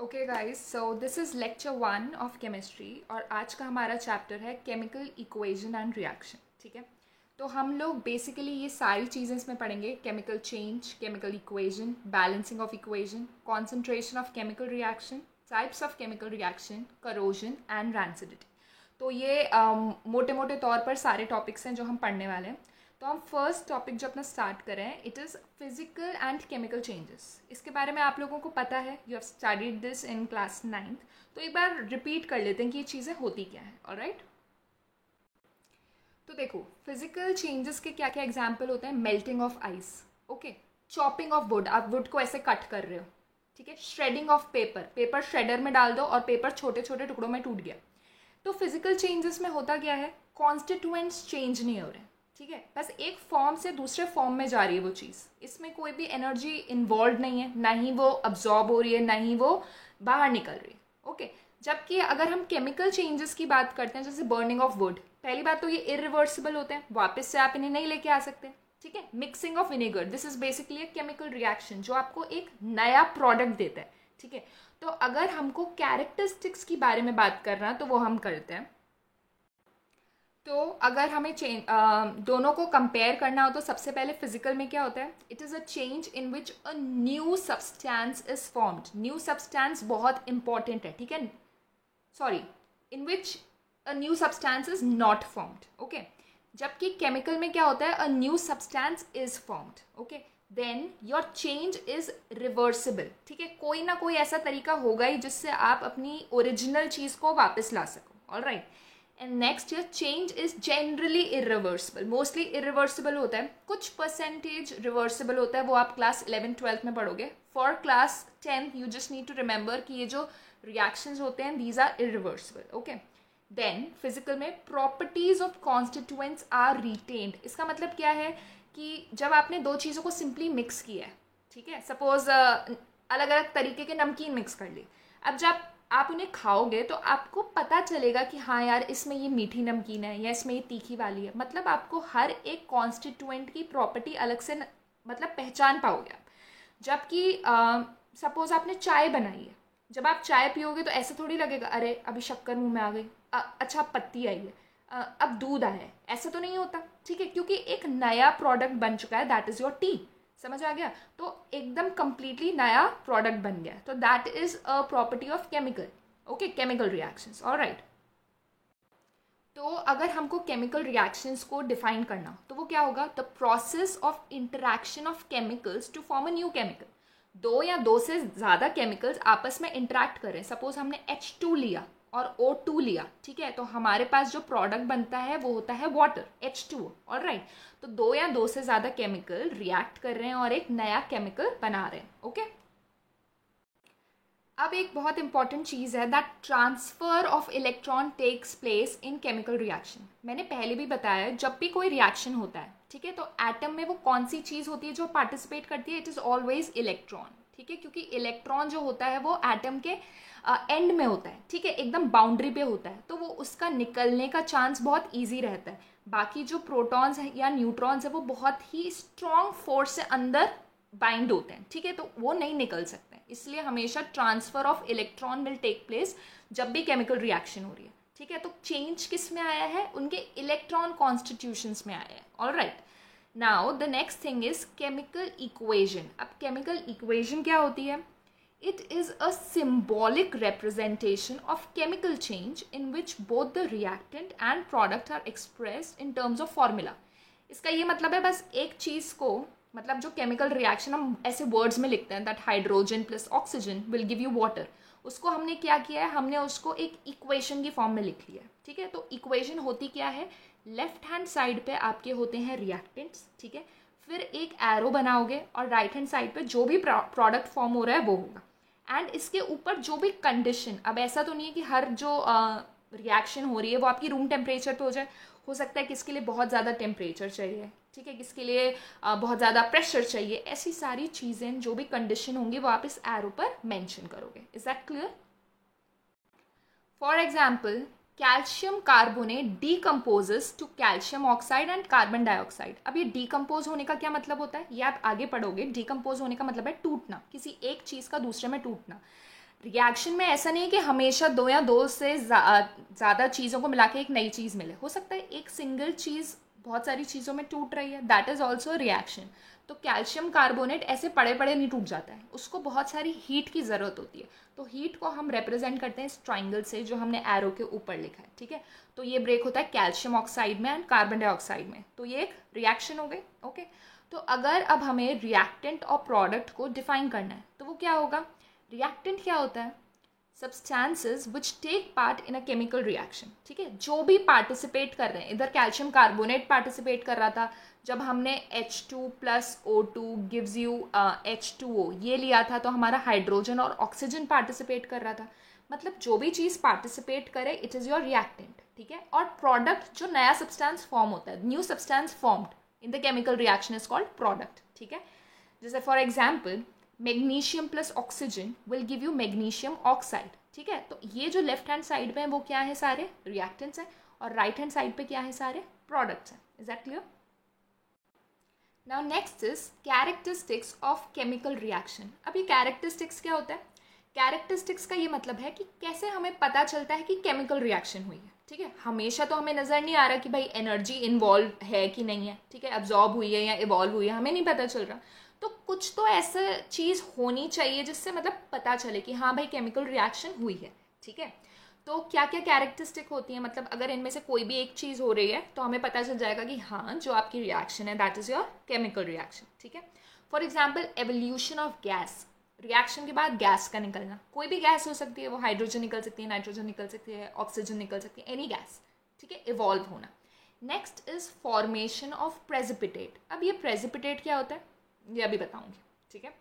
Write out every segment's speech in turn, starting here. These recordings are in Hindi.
Okay guys, so this is lecture 1 of chemistry और आज का हमारा चैप्टर है केमिकल इक्वेशन एंड रिएक्शन। ठीक है, तो हम लोग बेसिकली ये सारी चीज़ें इसमें पढ़ेंगे। Chemical change, chemical equation, balancing of equation, concentration of chemical reaction, types of chemical reaction, corrosion and rancidity. तो ये मोटे मोटे तौर पर सारे टॉपिक्स हैं जो हम पढ़ने वाले हैं। तो हम फर्स्ट टॉपिक जो अपना स्टार्ट करें, it is physical and chemical changes. इसके बारे में आप लोगों को पता है, you have studied this in class 9th। तो एक बार रिपीट कर लेते हैं कि ये चीज़ें होती क्या है। ऑलराइट, तो देखो फिजिकल चेंजेस के क्या क्या एग्जाम्पल होते हैं। Melting of ice, okay, chopping of would, आप वुड को ऐसे कट कर रहे हो, ठीक है। Shredding of paper, paper shredder में डाल दो और पेपर छोटे छोटे टुकड़ों में टूट गया। तो फिजिकल चेंजेस में होता क्या है, कॉन्स्टिट्यूएंट्स चेंज नहीं हो रहे, ठीक है, बस एक फॉर्म से दूसरे फॉर्म में जा रही है वो चीज़। इसमें कोई भी एनर्जी इन्वॉल्व नहीं है, ना ही वो अब्जॉर्ब हो रही है, ना ही वो बाहर निकल रही है। ओके, जबकि अगर हम केमिकल चेंजेस की बात करते हैं, जैसे बर्निंग ऑफ वुड, पहली बात तो ये इरिवर्सिबल होते हैं, वापस से आप इन्हें नहीं लेके आ सकते, ठीक है। Mixing of vinegar, this is basically a chemical reaction जो आपको एक नया प्रोडक्ट देता है, ठीक है। तो अगर हमको कैरेक्टरिस्टिक्स की बारे में बात करना तो वो हम करते हैं। तो अगर हमें दोनों को कंपेयर करना हो तो सबसे पहले फिजिकल में क्या होता है, it is a change in which a new substance is formed. New substance बहुत इंपॉर्टेंट है, ठीक है, sorry, in which a new substance is not formed, okay. जबकि केमिकल में क्या होता है, a new substance is formed, okay, then your change is reversible, ठीक है। कोई ना कोई ऐसा तरीका होगा ही जिससे आप अपनी ओरिजिनल चीज़ को वापस ला सको। All right, and next year change is generally irreversible, mostly irreversible होता है, कुछ परसेंटेज रिवर्सिबल होता है, वो आप क्लास 11th-12th में पढ़ोगे। For class 10th you just need to remember कि ये जो रिएक्शंस होते हैं these are irreversible, okay. Then physical में properties of constituents are retained. इसका मतलब क्या है कि जब आपने दो चीज़ों को सिंपली मिक्स किया है, ठीक है, सपोज अलग अलग तरीके के नमकीन मिक्स कर ली, अब जब आप उन्हें खाओगे तो आपको पता चलेगा कि हाँ यार इसमें ये मीठी नमकीन है या इसमें ये तीखी वाली है। मतलब आपको हर एक कॉन्स्टिट्यूएंट की प्रॉपर्टी अलग से मतलब पहचान पाओगे आप। जबकि सपोज आपने चाय बनाई है, जब आप चाय पियोगे तो ऐसे थोड़ी लगेगा अरे अभी शक्कर मुंह में आ गई, अच्छा पत्ती आई है, अब दूध आया है, ऐसा तो नहीं होता, ठीक है, क्योंकि एक नया प्रोडक्ट बन चुका है, दैट इज योर टी। समझ आ गया, तो एकदम कंप्लीटली नया प्रोडक्ट बन गया, तो that is a property of chemical, okay, chemical reactions. Alright, तो अगर हमको केमिकल रिएक्शंस को डिफाइन करना तो वो क्या होगा, the process of interaction of chemicals to form a new chemical. दो या दो से ज़्यादा केमिकल्स आपस में इंटरैक्ट करें, सपोज हमने H2 लिया और O2 लिया, ठीक है, तो हमारे पास जो प्रोडक्ट बनता है वो होता है वाटर, H2O। ऑलराइट, तो दो या दो से ज़्यादा केमिकल रिएक्ट कर रहे हैं और एक नया केमिकल बना रहे हैं, ओके। अब एक बहुत इंपॉर्टेंट चीज़ है that transfer of electron takes place in chemical reaction. मैंने पहले भी बताया, जब भी कोई रिएक्शन होता है, ठीक है, तो एटम में वो कौन सी चीज़ होती है जो पार्टिसिपेट करती है, इट इज़ ऑलवेज इलेक्ट्रॉन, ठीक है, क्योंकि इलेक्ट्रॉन जो होता है वो एटम के एंड में होता है, ठीक है, एकदम बाउंड्री पे होता है, तो वो उसका निकलने का चांस बहुत ईजी रहता है। बाकी जो प्रोटॉन्स है या न्यूट्रॉन्स है वो बहुत ही स्ट्रॉन्ग फोर्स से अंदर बाइंड होते हैं, ठीक है, तो वो नहीं निकल सकते हैं। इसलिए हमेशा transfer of electron will take place जब भी केमिकल रिएक्शन हो रही है, ठीक है। तो चेंज किस में आया है, उनके इलेक्ट्रॉन कॉन्स्टिट्यूशंस में आया है। All right, now the next thing is chemical equation. अब केमिकल इक्वेशन क्या होती है, it is a symbolic representation of chemical change in which both the reactant and product are expressed in terms of formula। इसका ये मतलब है बस एक चीज़ को, मतलब जो केमिकल रिएक्शन हम ऐसे वर्ड्स में लिखते हैं that hydrogen plus oxygen will give you water, उसको हमने क्या किया है, हमने उसको एक इक्वेशन की फॉर्म में लिख लिया, ठीक है। तो इक्वेशन होती क्या है, लेफ्ट हैंड साइड पे आपके होते हैं रिएक्टेंट्स, ठीक है, फिर एक एरो बनाओगे और राइट हैंड साइड पे जो भी प्रोडक्ट फॉर्म हो रहा है वो होगा, एंड इसके ऊपर जो भी कंडीशन, अब ऐसा तो नहीं है कि हर जो रिएक्शन हो रही है वो आपकी रूम टेम्परेचर पे हो जाए, हो सकता है किसके लिए बहुत ज़्यादा टेम्परेचर चाहिए, ठीक है, किसके लिए बहुत ज़्यादा प्रेशर चाहिए, ऐसी सारी चीज़ें जो भी कंडीशन होंगी वो आप इस एरो पर मेंशन करोगे। Is that clear? For example, calcium carbonate decomposes to calcium oxide and carbon dioxide. अब ये डीकम्पोज होने का क्या मतलब होता है, ये आप आगे पढ़ोगे। डीकम्पोज होने का मतलब है टूटना, किसी एक चीज़ का दूसरे में टूटना। रिएक्शन में ऐसा नहीं है कि हमेशा दो या दो से ज़्यादा चीज़ों को मिला के एक नई चीज़ मिले, हो सकता है एक सिंगल चीज़ बहुत सारी चीज़ों में टूट रही है, दैट इज़ ऑल्सो रिएक्शन। तो कैल्शियम कार्बोनेट ऐसे पड़े पड़े नहीं टूट जाता है, उसको बहुत सारी हीट की ज़रूरत होती है। तो हीट को हम रिप्रेजेंट करते हैं इस ट्राइंगल से जो हमने एरो के ऊपर लिखा है, ठीक है। तो ये ब्रेक होता है कैल्शियम ऑक्साइड में एंड कार्बन डाइऑक्साइड में, तो ये एक रिएक्शन हो गई, ओके। तो अगर अब हमें रिएक्टेंट और प्रोडक्ट को डिफाइन करना है तो वो क्या होगा? रिएक्टेंट क्या होता है? Substances which take part in a chemical reaction, ठीक है, जो भी पार्टिसिपेट कर रहे हैं। इधर कैल्शियम कार्बोनेट पार्टिसिपेट कर रहा था, जब हमने H2+O2 गिव्स यू H2O ये लिया था, तो हमारा हाइड्रोजन और ऑक्सीजन पार्टिसिपेट कर रहा था। मतलब जो भी चीज़ पार्टिसिपेट करे इट इज़ योर रिएक्टेंट, ठीक है। और प्रोडक्ट जो नया सब्सटेंस फॉर्म होता है, new substance formed in the chemical reaction is called product, ठीक है। जैसे for example magnesium plus oxygen will give you magnesium oxide, ठीक है। तो ये जो लेफ्ट हैंड साइड पे है वो क्या है? सारे रिएक्टेंट्स हैं, और राइट हैंड साइड पे क्या है? सारे प्रोडक्ट्स हैं। Is that clear? Now next is characteristics of chemical reaction. अब ये कैरेक्टरिस्टिक्स क्या होता है? कैरेक्टरिस्टिक्स का ये मतलब है कि कैसे हमें पता चलता है कि केमिकल रिएक्शन हुई है, ठीक है। हमेशा तो हमें नज़र नहीं आ रहा कि भाई एनर्जी इन्वॉल्व है कि नहीं है, ठीक है, अब्जॉर्ब हुई है या इवॉल्व हुई है, हमें नहीं पता चल रहा। तो कुछ तो ऐसा चीज़ होनी चाहिए जिससे मतलब पता चले कि हाँ भाई केमिकल रिएक्शन हुई है, ठीक है। तो क्या क्या कैरेक्टरिस्टिक होती है, मतलब अगर इनमें से कोई भी एक चीज़ हो रही है तो हमें पता चल जाएगा कि हाँ जो आपकी रिएक्शन है that is your chemical reaction, ठीक है। For example evolution of gas, reaction के बाद गैस का निकलना। कोई भी गैस हो सकती है, वो हाइड्रोजन निकल सकती है, नाइट्रोजन निकल सकती है, ऑक्सीजन निकल सकती है, एनी गैस, ठीक है, इवॉल्व होना। Next is formation of precipitate. अब ये प्रेसिपिटेट क्या होता है ये अभी बताऊंगी, ठीक है।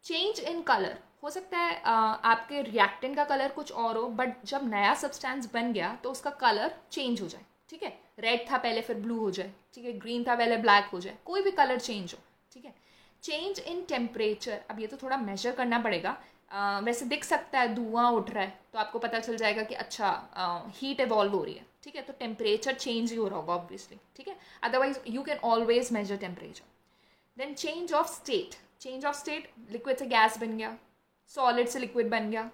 चेंज इन कलर, हो सकता है आपके रिएक्टेंट का कलर कुछ और हो, बट जब नया सब्सटेंस बन गया तो उसका कलर चेंज हो जाए, ठीक है। रेड था पहले फिर ब्लू हो जाए, ठीक है, ग्रीन था पहले ब्लैक हो जाए, कोई भी कलर चेंज हो, ठीक है। चेंज इन टेम्परेचर, अब ये तो थोड़ा मेजर करना पड़ेगा। वैसे दिख सकता है धुआं उठ रहा है तो आपको पता चल जाएगा कि अच्छा हीट इवॉल्व हो रही है, ठीक है। तो टेम्परेचर चेंज ही हो रहा होगा ऑब्वियसली, ठीक है, otherwise you can always measure temperature. Then change of state, change of state, liquid से गैस बन गया, सॉलिड से लिक्विड बन गया,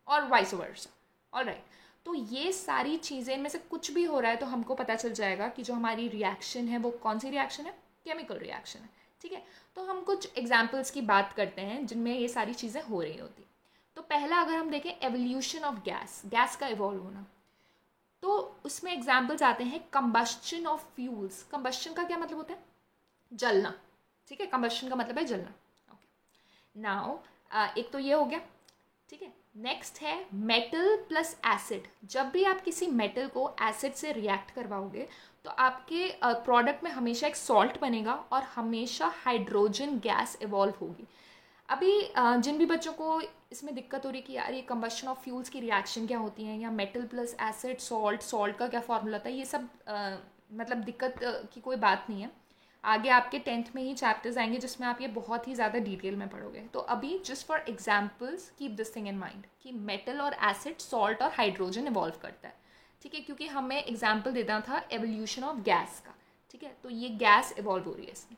और वाइस वर्सा, ऑलराइट। तो ये सारी चीज़ें, इनमें से कुछ भी हो रहा है तो हमको पता चल जाएगा कि जो हमारी रिएक्शन है वो कौन सी रिएक्शन है? केमिकल रिएक्शन है, ठीक है। तो हम कुछ एग्जाम्पल्स की बात करते हैं जिनमें ये सारी चीज़ें हो रही होती। तो पहला अगर हम देखें एवोल्यूशन ऑफ गैस, गैस का इवॉल्व होना, तो उसमें एग्जाम्पल्स आते हैं कंबस्शन ऑफ फ्यूल्स। कंबस्शन का क्या मतलब होता है? जलना, ठीक है, कंबस्शन का मतलब है जलना, ओके। नाउ एक तो ये हो गया, ठीक है। नेक्स्ट है मेटल प्लस एसिड। जब भी आप किसी मेटल को एसिड से रिएक्ट करवाओगे तो आपके प्रोडक्ट में हमेशा एक सॉल्ट बनेगा और हमेशा हाइड्रोजन गैस इवॉल्व होगी। अभी जिन भी बच्चों को इसमें दिक्कत हो रही है कि यार ये कंबस्शन ऑफ फ्यूल्स की रिएक्शन क्या होती है, या metal plus acid salt, salt का क्या फॉर्मूला था, ये सब मतलब दिक्कत की कोई बात नहीं है। आगे आपके 10th में ही चैप्टर्स आएंगे जिसमें आप ये बहुत ही ज़्यादा डिटेल में पढ़ोगे। तो अभी just for examples keep this thing in mind कि मेटल और एसिड, सॉल्ट और हाइड्रोजन इवॉल्व करता है, ठीक है, क्योंकि हमें एग्जाम्पल देना था एवोल्यूशन ऑफ गैस का, ठीक है। तो ये गैस इवॉल्व हो रही है इसमें।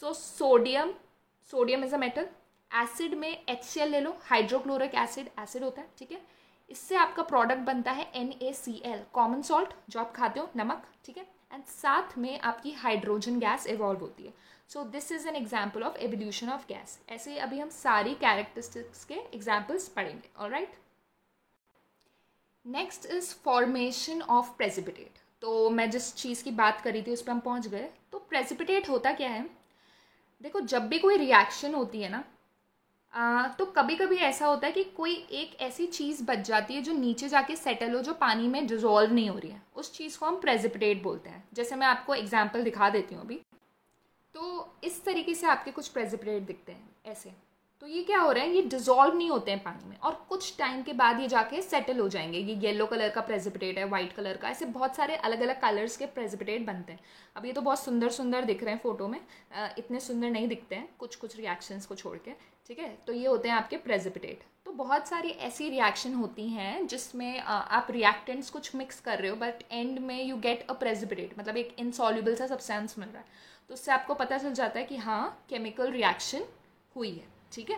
So sodium, sodium is a metal. Acid में HCl ले लो, हाइड्रोक्लोरिक एसिड, एसिड होता है, ठीक है। इससे आपका प्रोडक्ट बनता है NaCl, कॉमन सॉल्ट जो आप खाते हो, नमक, ठीक है। एंड साथ में आपकी हाइड्रोजन गैस इवॉल्व होती है। So this is an example of evolution of gas. ऐसे अभी हम सारी कैरेक्टरिस्टिक्स के एग्जाम्पल्स पढ़ेंगे, alright. Next is formation of precipitate. तो मैं जिस चीज़ की बात करी थी उस पर हम पहुंच गए। तो प्रेसिपिटेट होता क्या है? देखो जब भी कोई रिएक्शन होती है ना, तो कभी कभी ऐसा होता है कि कोई एक ऐसी चीज़ बच जाती है जो नीचे जाके सेटल हो, जो पानी में डिजोल्व नहीं हो रही है, उस चीज़ को हम प्रेसिपिटेट बोलते हैं। जैसे मैं आपको एग्जांपल दिखा देती हूँ अभी। तो इस तरीके से आपके कुछ प्रेसिपिटेट दिखते हैं ऐसे। तो ये क्या हो रहा है, ये डिजोल्व नहीं होते हैं पानी में, और कुछ टाइम के बाद ये जाके सेटल हो जाएंगे। ये येलो कलर का प्रेसिपिटेट है, वाइट कलर का, ऐसे बहुत सारे अलग अलग कलर्स के प्रेसिपिटेट बनते हैं। अब ये तो बहुत सुंदर सुंदर दिख रहे हैं फोटो में, इतने सुंदर नहीं दिखते हैं कुछ कुछ रिएक्शंस को छोड़ के, ठीक है। तो ये होते हैं आपके प्रेसिपिटेट। तो बहुत सारी ऐसी रिएक्शन होती हैं जिसमें आप रिएक्टेंट्स कुछ मिक्स कर रहे हो, बट एंड में यू गेट अ प्रेसिपिटेट, मतलब एक इनसॉल्युबल सा सब्सटेंस मिल रहा है। तो उससे आपको पता चल जाता है कि हाँ केमिकल रिएक्शन हुई है, ठीक है।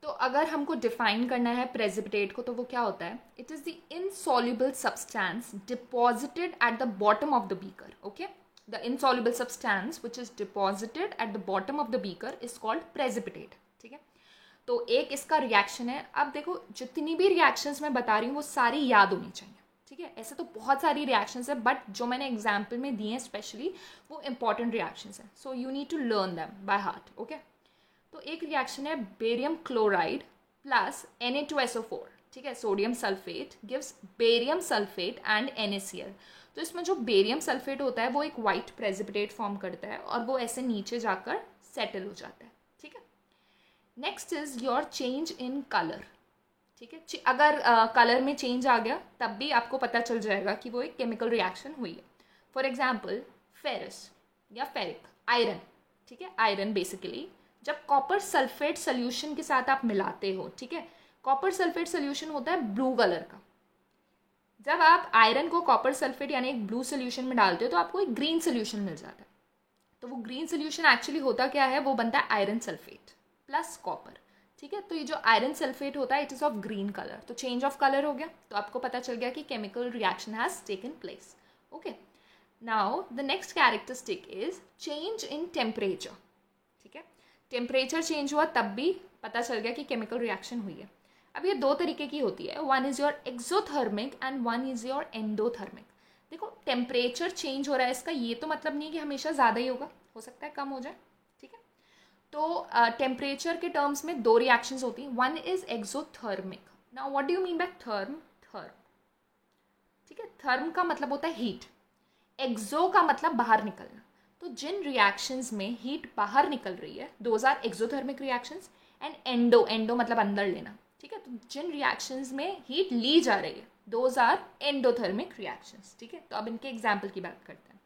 तो अगर हमको डिफाइन करना है प्रेसिपिटेट को तो वो क्या होता है, it is the insoluble substance deposited at the bottom of the beaker. Okay, the insoluble substance which is deposited at the bottom of the beaker is called precipitate. ठीक है, तो एक इसका रिएक्शन है. अब देखो जितनी भी रिएक्शंस मैं बता रही हूँ वो सारी याद होनी चाहिए. ठीक है, ऐसे तो बहुत सारी रिएक्शंस है बट जो मैंने एग्जाम्पल में दिए हैं स्पेशली वो इंपॉर्टेंट रिएक्शंस हैं. So you need to learn them by heart. Okay, तो एक रिएक्शन है बेरियम क्लोराइड प्लस Na2SO4. ठीक है, sodium sulphate gives barium sulphate and NaCl. तो इसमें जो बेरियम सल्फेट होता है वो एक वाइट प्रेसिपिटेट फॉर्म करता है और वो ऐसे नीचे जाकर सेटल हो जाता है. ठीक है, next is your change in colour. ठीक है, अगर कलर में चेंज आ गया तब भी आपको पता चल जाएगा कि वो एक केमिकल रिएक्शन हुई है. फॉर एग्जाम्पल फेरस या फेरिक, आयरन. ठीक है, आयरन बेसिकली जब कॉपर सल्फेट सोल्यूशन के साथ आप मिलाते हो, ठीक है, कॉपर सल्फेट सोल्यूशन होता है ब्लू कलर का. जब आप आयरन को कॉपर सल्फेट यानी एक ब्लू सोल्यूशन में डालते हो तो आपको एक ग्रीन सोल्यूशन मिल जाता है. तो वो ग्रीन सोल्यूशन एक्चुअली होता क्या है, वो बनता है आयरन सल्फेट प्लस कॉपर. ठीक है, तो ये जो आयरन सल्फेट होता है it is of green colour. तो चेंज ऑफ कलर हो गया तो आपको पता चल गया कि chemical reaction has taken place. Okay, now the next characteristic is change in temperature. ठीक है, टेम्परेचर चेंज हुआ तब भी पता चल गया कि केमिकल रिएक्शन हुई है. अब ये दो तरीके की होती है, one is your exothermic and one is your endothermic. देखो टेम्परेचर चेंज हो रहा है इसका ये तो मतलब नहीं कि हमेशा ज़्यादा ही होगा, हो सकता है कम हो जाए. ठीक है, तो टेम्परेचर के टर्म्स में दो रिएक्शंस होती हैं. One is exothermic. Now what do you mean by therm? ठीक है, थर्म का मतलब होता है हीट, एक्सो का मतलब बाहर निकलना. तो जिन रिएक्शंस में हीट बाहर निकल रही है those are exothermic reactions. And endo मतलब अंदर लेना. ठीक है, तो जिन रिएक्शंस में हीट ली जा रही है दोज आर एंडोथर्मिक रिएक्शंस. ठीक है, तो अब इनके एग्जाम्पल की बात करते हैं.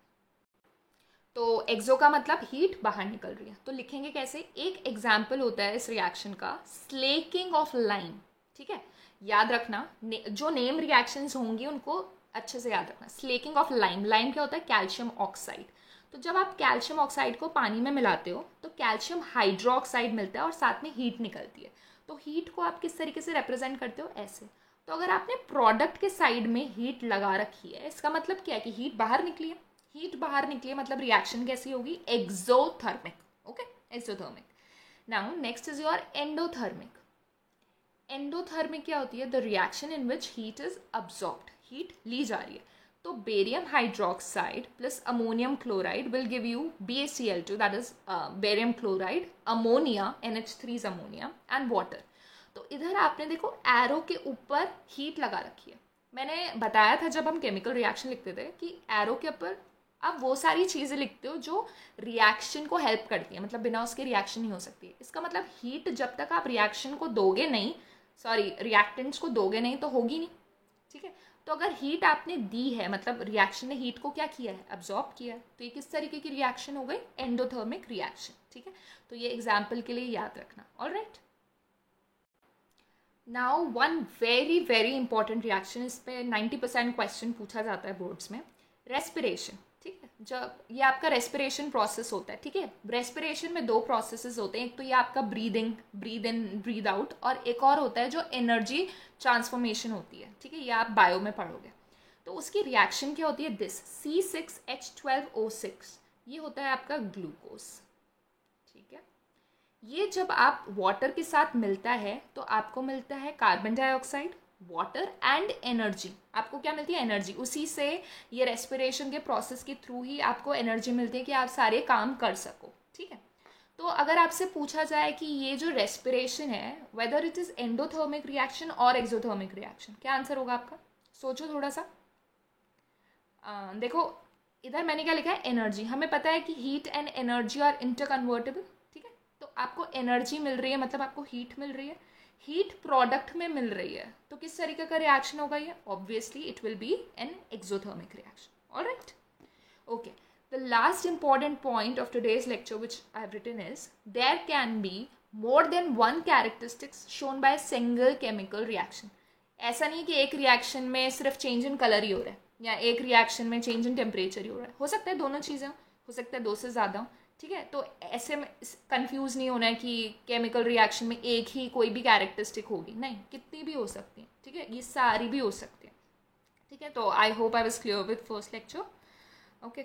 तो एक्सो का मतलब हीट बाहर निकल रही है. तो लिखेंगे कैसे, एक एग्जाम्पल होता है इस रिएक्शन का स्लेकिंग ऑफ लाइम. ठीक है, याद रखना जो नेम रिएक्शंस होंगी उनको अच्छे से याद रखना. स्लेकिंग ऑफ लाइम, लाइम क्या होता है, कैल्शियम ऑक्साइड. तो जब आप कैल्शियम ऑक्साइड को पानी में मिलाते हो तो कैल्शियम हाइड्रोक्साइड मिलता है और साथ में हीट निकलती है. तो हीट को आप किस तरीके से रिप्रेजेंट करते हो, ऐसे. तो अगर आपने प्रोडक्ट के साइड में हीट लगा रखी है इसका मतलब क्या है कि हीट बाहर निकली है. हीट बाहर निकली है मतलब रिएक्शन कैसी होगी, exothermic. Okay, exothermic. Now next is your endothermic. Endothermic क्या होती है, the reaction in which heat is absorbed, heat ली जा रही है. तो barium hydroxide plus ammonium chloride will give you BaCl2, that is barium chloride, ammonia NH3 is ammonia and water. तो इधर आपने देखो एरो के ऊपर हीट लगा रखी है. मैंने बताया था जब हम केमिकल रिएक्शन लिखते थे कि एरो के ऊपर आप वो सारी चीज़ें लिखते हो जो रिएक्शन को हेल्प करती है, मतलब बिना उसके रिएक्शन नहीं हो सकती है. इसका मतलब हीट जब तक आप रिएक्शन को दोगे नहीं, सॉरी रिएक्टेंट्स को दोगे नहीं तो होगी नहीं. ठीक है, तो अगर हीट आपने दी है मतलब रिएक्शन ने हीट को क्या किया है, अब्जॉर्ब किया है. तो ये किस तरीके की रिएक्शन हो गई, एंडोथर्मिक रिएक्शन. ठीक है, तो ये एग्जाम्पल के लिए याद रखना. Alright, now one very very important reaction, इस पे 90% क्वेश्चन पूछा जाता है बोर्ड्स में, रेस्पिरेशन. ठीक है, जब ये आपका रेस्पिरेशन प्रोसेस होता है. ठीक है, रेस्पिरेशन में दो प्रोसेसेस होते हैं, एक तो ये आपका breathing, breathe in breathe out, और एक और होता है जो एनर्जी ट्रांसफॉर्मेशन होती है. ठीक है, ये आप बायो में पढ़ोगे. तो उसकी रिएक्शन क्या होती है, दिस C6H12O6, ये होता है आपका ग्लूकोज. ठीक है, ये जब आप वाटर के साथ मिलता है तो आपको मिलता है carbon dioxide, water and energy. आपको क्या मिलती है, एनर्जी. उसी से ये रेस्पिरेशन के प्रोसेस के थ्रू ही आपको एनर्जी मिलती है कि आप सारे काम कर सको. ठीक है, तो अगर आपसे पूछा जाए कि ये जो रेस्पिरेशन है whether it is endothermic reaction और एक्सोथर्मिक रिएक्शन, क्या आंसर होगा आपका, सोचो थोड़ा सा. देखो इधर मैंने क्या लिखा है, एनर्जी. हमें पता है कि heat and energy are interconvertible. ठीक है, तो आपको एनर्जी मिल रही है मतलब आपको हीट मिल रही है, हीट प्रोडक्ट में मिल रही है. तो किस तरीके का रिएक्शन होगा ये, obviously it will be an exothermic reaction. Alright, okay. The last important point of today's lecture which I have written is there can be more than one characteristics shown by a single chemical reaction. ऐसा नहीं कि एक रिएक्शन में सिर्फ चेंज इन कलर ही हो रहा है या एक रिएक्शन में चेंज इन टेम्परेचर ही हो रहा है. हो सकता है दोनों चीज़ें हो सकता है दो से ज़्यादा हो, ठीक है, तो ऐसे में कंफ्यूज नहीं होना है कि केमिकल रिएक्शन में एक ही कोई भी कैरेक्टरिस्टिक होगी, नहीं, कितनी भी हो सकती है, ठीक है, ये सारी भी हो सकती है, ठीक है। तो I hope I was clear with first lecture. Okay.